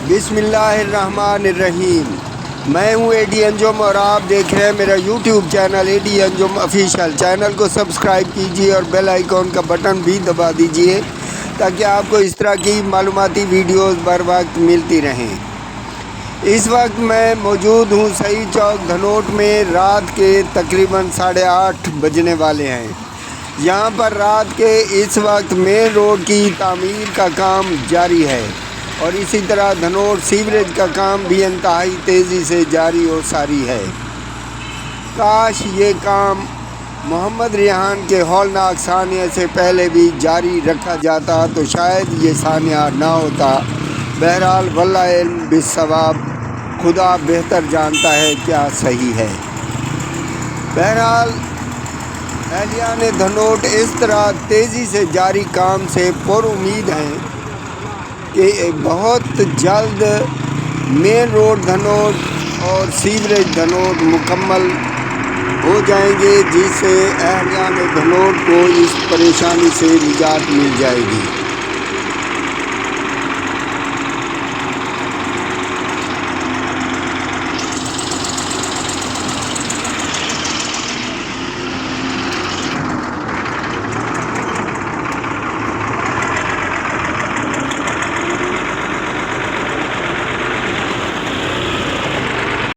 بسم اللہ الرحمن الرحیم۔ میں ہوں اے ڈی انجم اور آپ دیکھ رہے ہیں میرا یوٹیوب چینل اے ڈی انجم آفیشیل۔ چینل کو سبسکرائب کیجیے اور بیل آئیکن کا بٹن بھی دبا دیجیے تاکہ آپ کو اس طرح کی معلوماتی ویڈیوز بر وقت ملتی رہیں۔ اس وقت میں موجود ہوں سعید چوک دھنوٹ میں۔ رات کے تقریباً 8:30 بجنے والے ہیں۔ یہاں پر رات کے اس وقت مین روڈ کی تعمیر کا کام جاری ہے اور اسی طرح دھنوٹ سیوریج کا کام بھی انتہائی تیزی سے جاری و ساری ہے۔ کاش یہ کام محمد ریحان کے ہولناک سانحے سے پہلے بھی جاری رکھا جاتا تو شاید یہ سانحہ نہ ہوتا۔ بہرحال واللہ علم بالصواب، خدا بہتر جانتا ہے کیا صحیح ہے۔ بہرحال اہلیان دھنوٹ اس طرح تیزی سے جاری کام سے پر امید ہیں کہ بہت جلد مین روڈ دھنوٹ اور سیوریج دھنوٹ مکمل ہو جائیں گے، جس سے اہلیان دھنوٹ کو اس پریشانی سے نجات مل جائے گی۔